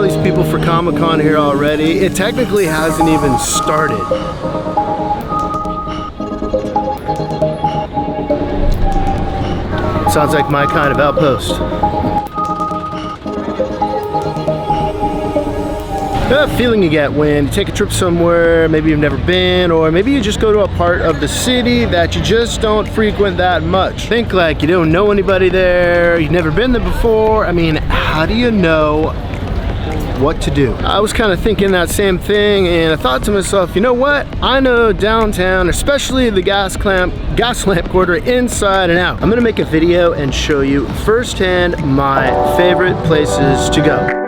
these people for Comic-Con here already. It technically hasn't even started. Sounds like my kind of outpost. That feeling you get when you take a trip somewhere, maybe you've never been, or maybe you just go to a part of the city that you just don't frequent that much. Think like you don't know anybody there, you've never been there before. I mean, how do you know what to do? I was kind of thinking that same thing, and I thought to myself, you know what? I know downtown, especially the Gaslamp Quarter inside and out. I'm gonna make a video and show you firsthand my favorite places to go.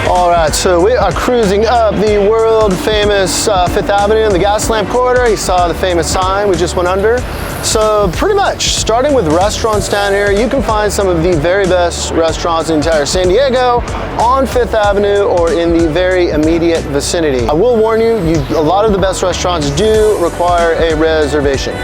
All right, so we are cruising up the world famous 5th Avenue in the Gaslamp Quarter. You saw the famous sign we just went under. So pretty much, starting with restaurants down here, you can find some of the very best restaurants in entire San Diego on 5th Avenue or in the very immediate vicinity. I will warn you, a lot of the best restaurants do require a reservation.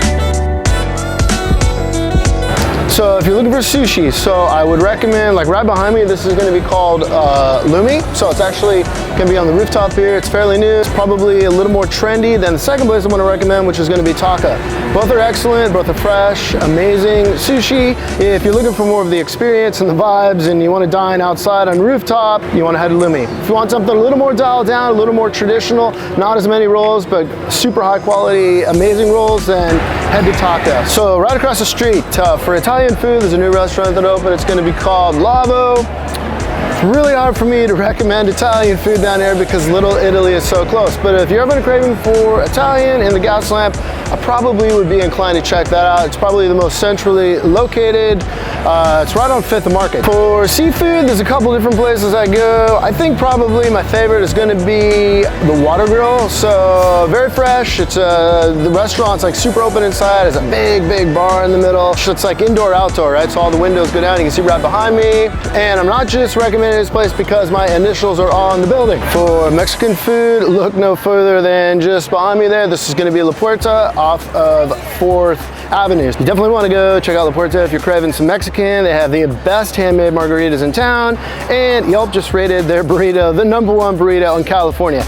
So if you're looking for sushi, so I would recommend, like right behind me, this is going to be called Lumi. So it's actually going to be on the rooftop here. It's fairly new. It's probably a little more trendy than the second place I want to recommend, which is going to be Taka. Both are excellent, both are fresh, amazing sushi. If you're looking for more of the experience and the vibes and you want to dine outside on rooftop, you want to head to Lumi. If you want something a little more dialed down, a little more traditional, not as many rolls, but super high quality, amazing rolls, then head to Taka. So right across the street for Italian food, there's a new restaurant that opened. It's going to be called Lavo. It's really hard for me to recommend Italian food down here because Little Italy is so close. But if you're ever craving for Italian in the Gaslamp, I probably would be inclined to check that out. It's probably the most centrally located. It's right on 5th and Market. For seafood, there's a couple different places I go. I think probably my favorite is going to be the Water Grill. So very fresh. It's the restaurant's like super open inside. It's a big bar in the middle. It's like indoor outdoor, right? So all the windows go down. You can see right behind me. And I'm not just recommending this place because my initials are on the building. For Mexican food, look no further than just behind me there. This is going to be La Puerta off of 4th Avenue. You definitely want to go check out La Puerta if you're craving some Mexican. They have the best handmade margaritas in town, and Yelp just rated their burrito the #1 burrito in California.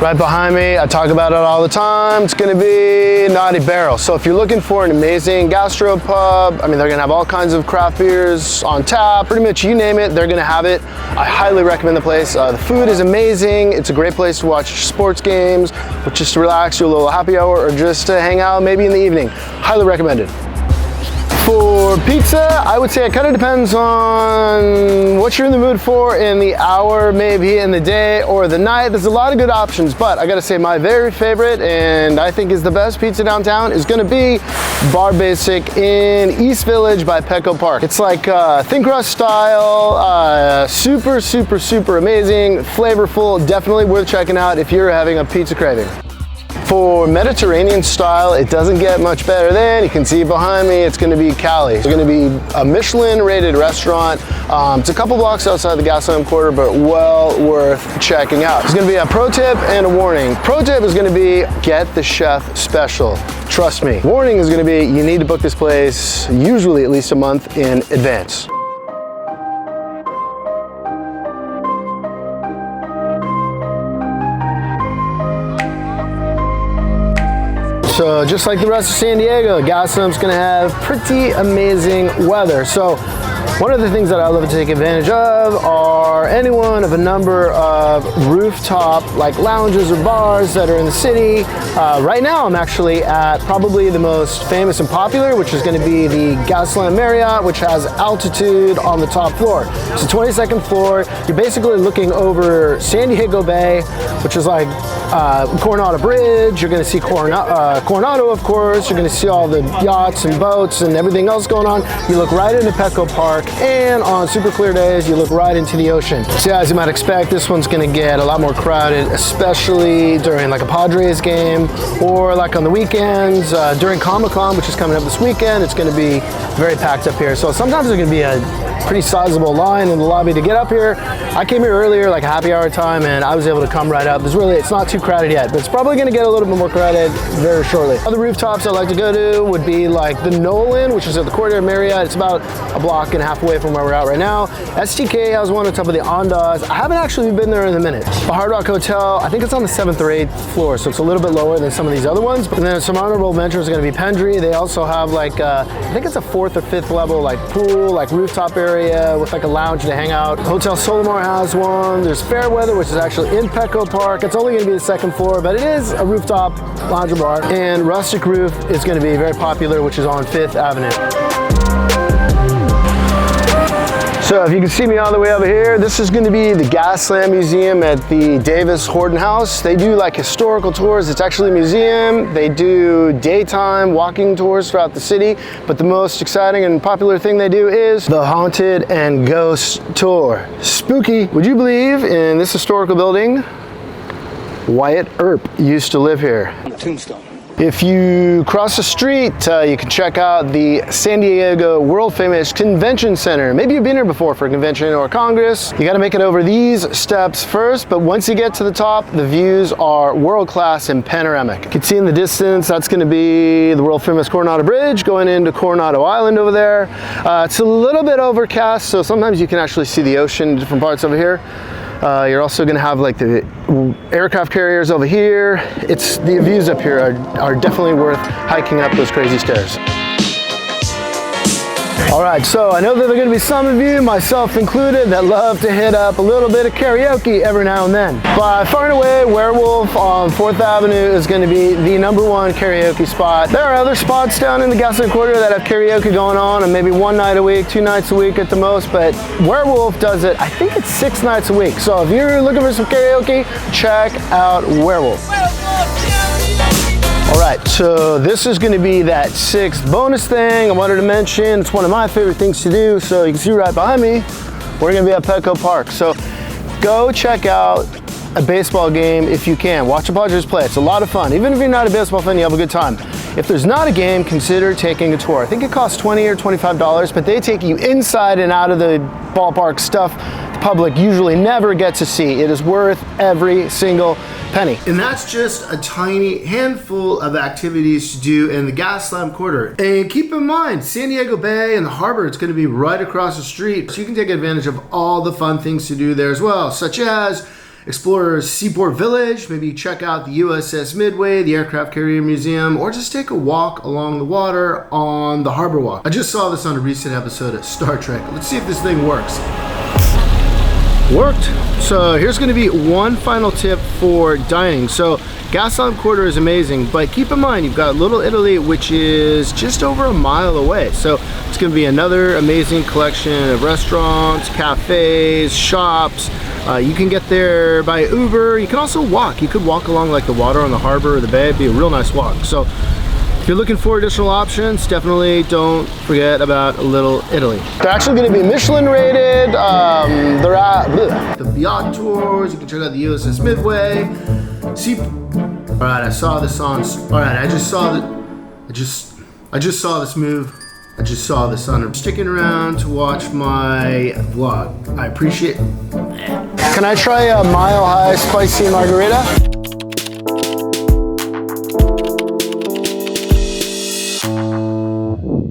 Right behind me, I talk about it all the time. It's gonna be Naughty Barrel. So if you're looking for an amazing gastropub, I mean, they're gonna have all kinds of craft beers on tap, pretty much you name it, they're gonna have it. I highly recommend the place. The food is amazing. It's a great place to watch sports games, or just to relax, do a little happy hour, or just to hang out maybe in the evening. Highly recommended. For pizza, I would say it kind of depends on what you're in the mood for in the hour, maybe in the day or the night. There's a lot of good options, but I gotta say my very favorite, and I think is the best pizza downtown, is gonna be Bar Basic in East Village by Petco Park. It's like thin crust style, super amazing, flavorful, definitely worth checking out if you're having a pizza craving. For Mediterranean style, it doesn't get much better than, you can see behind me, it's gonna be Cali. It's gonna be a Michelin rated restaurant. It's a couple blocks outside the Gaslamp Quarter, but well worth checking out. There's gonna be a pro tip and a warning. Pro tip is gonna be, get the chef special. Trust me. Warning is gonna be, you need to book this place usually at least a month in advance. So just like the rest of San Diego, Gaslamp's gonna have pretty amazing weather. So one of the things that I love to take advantage of are any one of a number of rooftop like lounges or bars that are in the city. Right now I'm actually at probably the most famous and popular, which is going to be the Gaslamp Marriott, which has altitude on the top floor. It's the 22nd floor. You're basically looking over San Diego Bay, which is like Coronado Bridge. You're going to see Coronado, of course. You're going to see all the yachts and boats and everything else going on. You look right into Petco Park, and on super clear days, you look right into the ocean. So as you might expect, this one's going to get a lot more crowded, especially during like a Padres game or like on the weekends. During Comic-Con, which is coming up this weekend, it's going to be very packed up here. So sometimes there's going to be a pretty sizable line in the lobby to get up here. I came here earlier, like a happy hour time, and I was able to come right up. It's not too too crowded yet, but it's probably gonna get a little bit more crowded very shortly. Other rooftops I'd like to go to would be like the Nolan, which is at the Courtyard Marriott. It's about a block and a half away from where we're at right now. STK has one on top of the Ondas. I haven't actually been there in a minute. The Hard Rock Hotel, I think it's on the 7th or 8th floor, so it's a little bit lower than some of these other ones. And then some honorable mentions are gonna be Pendry. They also have like, I think it's a 4th or 5th level, like pool, like rooftop area with like a lounge to hang out. Hotel Solimar has one. There's Fairweather, which is actually in Petco Park. It's only gonna be the 2nd floor, but it is a rooftop lounge bar. And Rustic Roof is gonna be very popular, which is on 5th Avenue. So if you can see me all the way over here, this is going to be the Gaslamp Museum at the Davis Horton House. They do like historical tours. It's actually a museum. They do daytime walking tours throughout the city, but the most exciting and popular thing they do is the Haunted and Ghost Tour. Spooky. Would you believe in this historical building? Wyatt Earp used to live here. Tombstone. If you cross the street, you can check out the San Diego world famous convention center. Maybe you've been here before for a convention or a congress. You gotta make it over these steps first, but once you get to the top, the views are world class and panoramic. You can see in the distance, that's gonna be the world famous Coronado Bridge going into Coronado Island over there. It's a little bit overcast, so sometimes you can actually see the ocean in different parts over here. You're also going to have like the aircraft carriers over here. The views up here are definitely worth hiking up those crazy stairs. All right, so I know that there are going to be some of you, myself included, that love to hit up a little bit of karaoke every now and then. But far and away, Werewolf on 4th Avenue is going to be the #1 karaoke spot. There are other spots down in the Gaslamp Quarter that have karaoke going on, and maybe 1 night a week, 2 nights a week at the most, but Werewolf does it, I think it's 6 nights a week. So if you're looking for some karaoke, check out Werewolf. All right, so this is gonna be that 6th bonus thing I wanted to mention. It's one of my favorite things to do. So you can see right behind me, we're gonna be at Petco Park. So go check out a baseball game if you can. Watch the Padres play, it's a lot of fun. Even if you're not a baseball fan, you have a good time. If there's not a game, consider taking a tour. I think it costs $20 or $25, but they take you inside and out of the ballpark, stuff the public usually never gets to see. It is worth every single penny. And that's just a tiny handful of activities to do in the Gaslamp Quarter. And keep in mind, San Diego Bay and the harbor, it's gonna be right across the street, so you can take advantage of all the fun things to do there as well, such as explore Seaport Village, maybe check out the USS Midway, the Aircraft Carrier Museum, or just take a walk along the water on the Harbor Walk. I just saw this on a recent episode of Star Trek. Let's see if this thing works. Worked. So here's going to be one final tip for dining. So Gaslamp Quarter is amazing, but keep in mind you've got Little Italy, which is just over a mile away. So it's going to be another amazing collection of restaurants, cafes, shops. You can get there by Uber. You can also walk. You could walk along like the water on the harbor or the bay. It'd be a real nice walk. So if you're looking for additional options, definitely don't forget about Little Italy. They're actually going to be Michelin rated. They're at the yacht tours. You can check out the USS Midway. All right, I saw this on. All right, I just saw this move. I just saw this on. Sticking around to watch my vlog. I appreciate. Can I try a Mile High Spicy Margarita?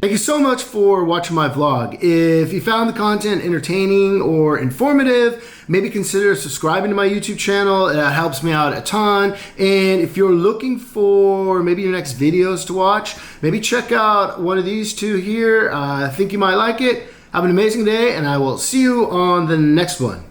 Thank you so much for watching my vlog. If you found the content entertaining or informative, maybe consider subscribing to my YouTube channel. That helps me out a ton. And if you're looking for maybe your next videos to watch, maybe check out one of these two here. I think you might like it. Have an amazing day, and I will see you on the next one.